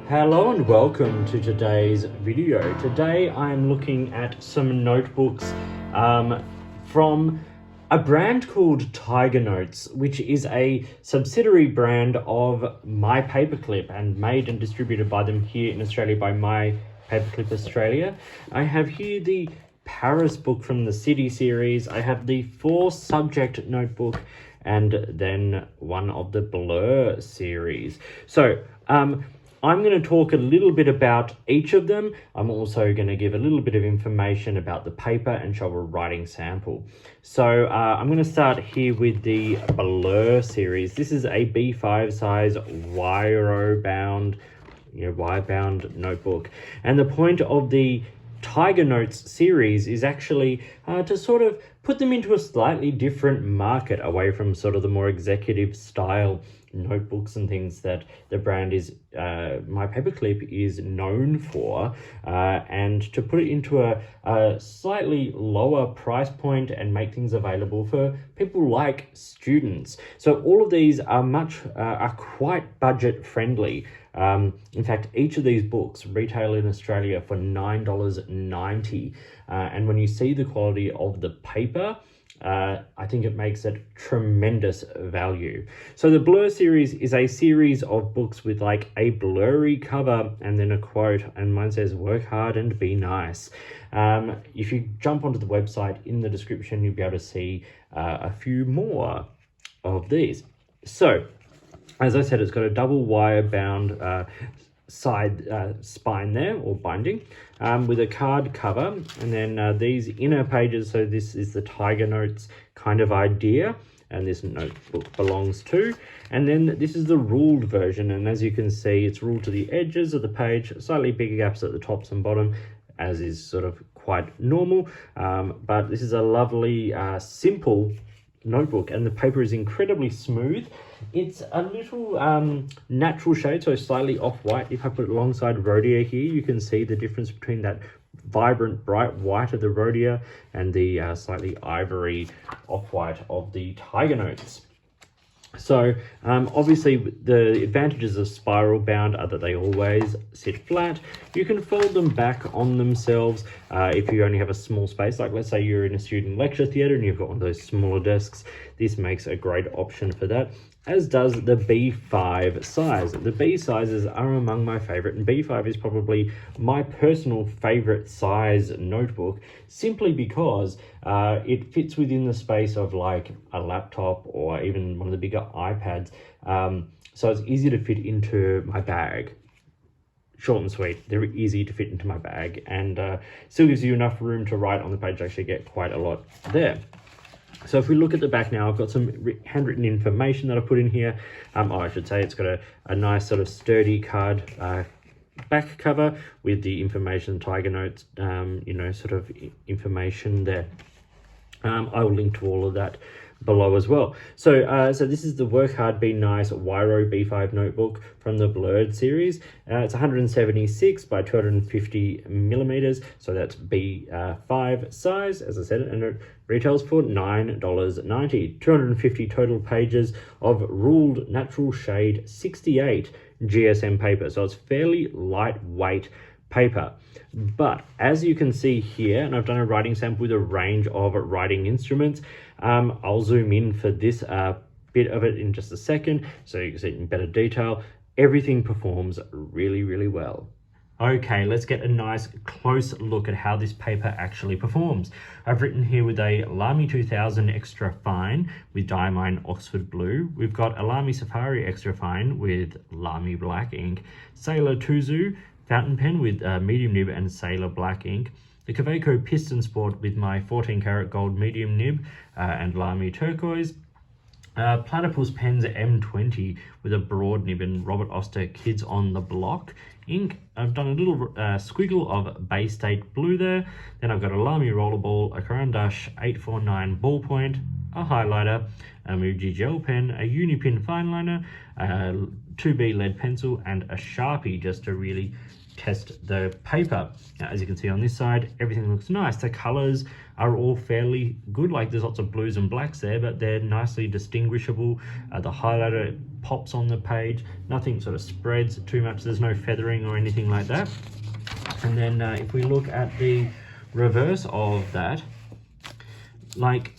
Hello and welcome to today's video. Today I'm looking at some notebooks from a brand called Tiger Notes, which is a subsidiary brand of myPAPERCLIP and made and distributed by them here in Australia by myPAPERCLIP Australia. I have here the Paris book from the City series. I have the 4 subject notebook and then one of the Blur series. So I'm going to talk a little bit about each of them. I'm also going to give a little bit of information about the paper and show a writing sample. So I'm going to start here with the Blur series. This is a B5 size wire-bound notebook. And the point of the Tiger Notes series is actually to sort of put them into a slightly different market away from sort of the more executive style notebooks and things that the brand is myPAPERCLIP is known for, and to put it into a slightly lower price point and make things available for people like students. So all of these are quite budget friendly. In fact, each of these books retail in Australia for $9.90, and when you see the quality of the paper, I think it makes it tremendous value. So the Blur series is a series of books with like a blurry cover and then a quote, and mine says, "Work hard and be nice." If you jump onto the website, in the description, you'll be able to see a few more of these. So, as I said, it's got a double wire bound side spine there, or binding, with a card cover, and then these inner pages. So this is the Tiger Notes kind of idea, and this notebook belongs to. And then this is the ruled version, and as you can see, it's ruled to the edges of the page, slightly bigger gaps at the tops and bottom, as is sort of quite normal. But this is a lovely, simple notebook, and the paper is incredibly smooth. It's a little natural shade, so slightly off-white. If I put it alongside Rhodia here, you can see the difference between that vibrant bright white of the Rhodia and the slightly ivory off-white of the Tiger Notes. So obviously the advantages of spiral bound are that they always sit flat. You can fold them back on themselves if you only have a small space, like let's say you're in a student lecture theatre and you've got one of those smaller desks. This makes a great option for that, as does the B5 size. The B sizes are among my favorite, and B5 is probably my personal favorite size notebook, simply because it fits within the space of like a laptop or even one of the bigger iPads. So it's easy to fit into my bag. Short and sweet, they're easy to fit into my bag, and still gives you enough room to write on the page to actually get quite a lot there. So if we look at the back now, I've got some handwritten information that I put in here. I should say it's got a nice sort of sturdy card back cover with the information, Tiger Notes, sort of information there. I will link to all of that below as well. So this is the Work Hard, Be Nice Wiro B5 notebook from the Blurred series. It's 176 by 250 millimeters, so that's B5 size, as I said, and it retails for $9.90. 250 total pages of ruled natural shade 68 GSM paper, so it's fairly lightweight paper. But as you can see here, and I've done a writing sample with a range of writing instruments, I'll zoom in for this bit of it in just a second so you can see it in better detail. Everything performs really, really well. Okay, let's get a nice close look at how this paper actually performs. I've written here with a Lamy 2000 Extra Fine with Diamine Oxford Blue. We've got a Lamy Safari Extra Fine with Lamy Black ink, Sailor Tuzu fountain pen with medium nib and Sailor Black ink, the Kaweco Piston Sport with my 14 karat gold medium nib and Lamy Turquoise, Platypus Pens M20 with a broad nib and Robert Oster Kids on the Block ink. I've done a little squiggle of Bay State Blue there. Then I've got a Lamy Rollerball, a Caran d'Ache 849 ballpoint, a highlighter, a Muji gel pen, a Unipin fine liner, a 2B lead pencil, and a Sharpie just to really test the paper. Now, as you can see on this side, everything looks nice. The colors are all fairly good, like there's lots of blues and blacks there, but they're nicely distinguishable. The highlighter pops on the page, nothing sort of spreads too much, there's no feathering or anything like that. And then if we look at the reverse of that, like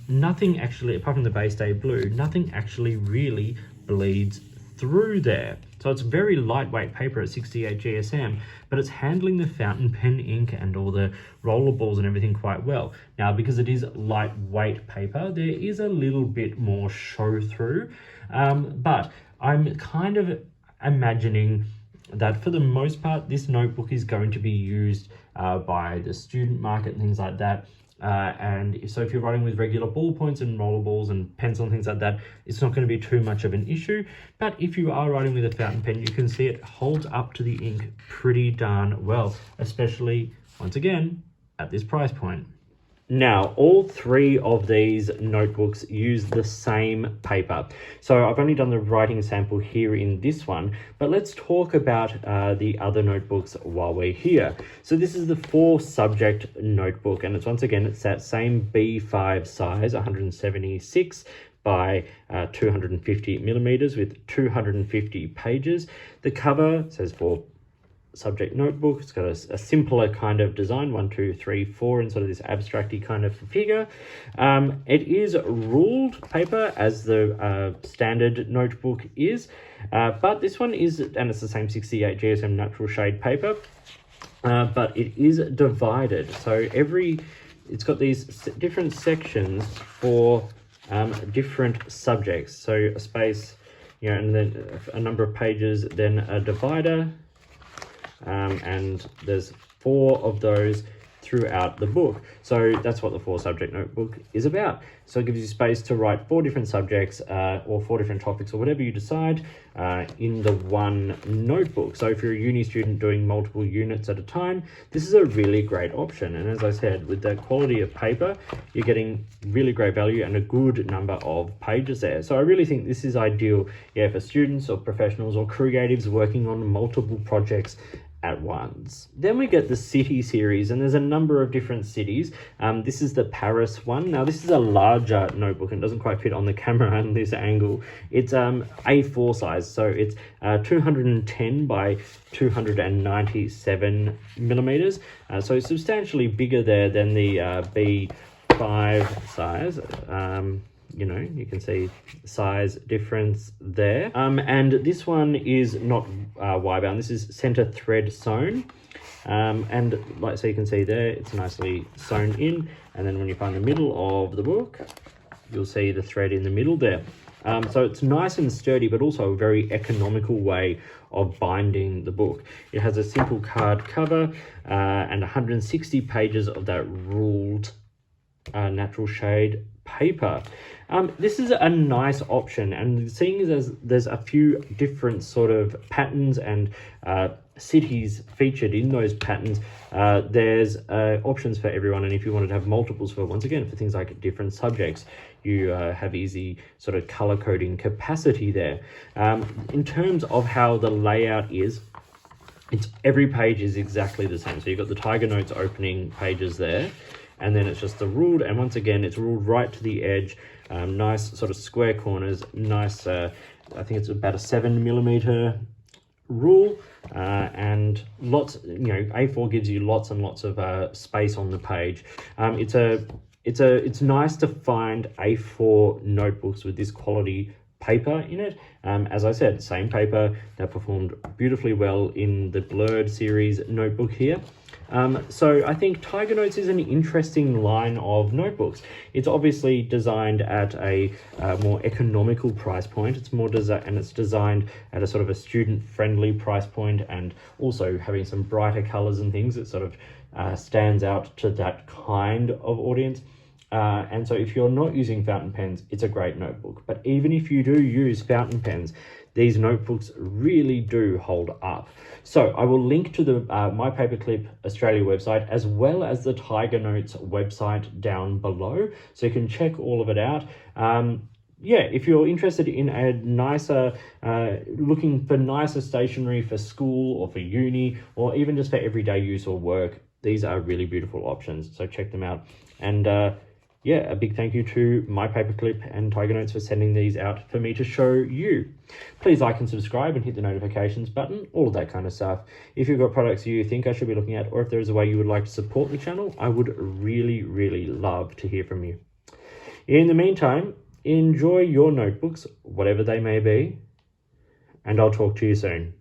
nothing actually, apart from the base day blue, nothing actually really bleeds through there. So it's very lightweight paper at 68 GSM, but it's handling the fountain pen ink and all the rollerballs and everything quite well. Now, because it is lightweight paper, there is a little bit more show through, but I'm kind of imagining that for the most part, this notebook is going to be used by the student market and things like that. And so if you're writing with regular ballpoints and rollerballs and pencil and things like that, it's not going to be too much of an issue. But if you are writing with a fountain pen, you can see it holds up to the ink pretty darn well, especially, once again, at this price point. Now, all three of these notebooks use the same paper. So I've only done the writing sample here in this one, but let's talk about the other notebooks while we're here. So this is the 4 subject notebook, and it's once again, it's that same B5 size, 176 by 250 millimeters with 250 pages. The cover says for subject notebook. It's got a simpler kind of design, 1, 2, 3, 4, and sort of this abstracty kind of figure. It is ruled paper as the standard notebook is, but this one is, and it's the same 68 GSM natural shade paper, but it is divided. So it's got these different sections for different subjects. So a space, and then a number of pages, then a divider, and there's 4 of those throughout the book. So that's what the 4 subject notebook is about. So it gives you space to write 4 different subjects or 4 different topics or whatever you decide in the one notebook. So if you're a uni student doing multiple units at a time, this is a really great option. And as I said, with the quality of paper, you're getting really great value and a good number of pages there. So I really think this is ideal, for students or professionals or creatives working on multiple projects at once. Then we get the city series, and there's a number of different cities. This is the Paris one. Now this is a larger notebook and doesn't quite fit on the camera on this angle. It's A4 size, so it's 210 by 297 millimeters. So it's substantially bigger there than the B5 size. You can see size difference there. And this one is not Y-bound. This is center thread sewn. And so you can see there, it's nicely sewn in. And then when you find the middle of the book, you'll see the thread in the middle there. So it's nice and sturdy, but also a very economical way of binding the book. It has a simple card cover and 160 pages of that ruled natural shade paper. This is a nice option, and seeing as there's a few different sort of patterns and cities featured in those patterns, there's options for everyone. And if you wanted to have multiples for things like different subjects, you have easy sort of color coding capacity there. In terms of how the layout is, every page is exactly the same. So you've got the Tiger Notes opening pages there, and then it's just the ruled, and once again it's ruled right to the edge. Nice sort of square corners, nice, I think it's about a 7 millimeter rule, and lots, A4 gives you lots and lots of space on the page. It's nice to find A4 notebooks with this quality paper in it. As I said, same paper that performed beautifully well in the Blurred series notebook here. So I think Tiger Notes is an interesting line of notebooks. It's obviously designed at a more economical price point. It's more and it's designed at a sort of a student-friendly price point, and also having some brighter colors and things. It sort of stands out to that kind of audience. And so if you're not using fountain pens, it's a great notebook. But even if you do use fountain pens, these notebooks really do hold up. So I will link to the myPaperClip Australia website, as well as the Tiger Notes website down below, so you can check all of it out. If you're interested in a nicer, looking for nicer stationery for school or for uni, or even just for everyday use or work, these are really beautiful options. So check them out. And yeah, a big thank you to myPAPERCLIP and Tiger Notes for sending these out for me to show you. Please like and subscribe and hit the notifications button, all of that kind of stuff. If you've got products you think I should be looking at, or if there is a way you would like to support the channel, I would really, really love to hear from you. In the meantime, enjoy your notebooks, whatever they may be, and I'll talk to you soon.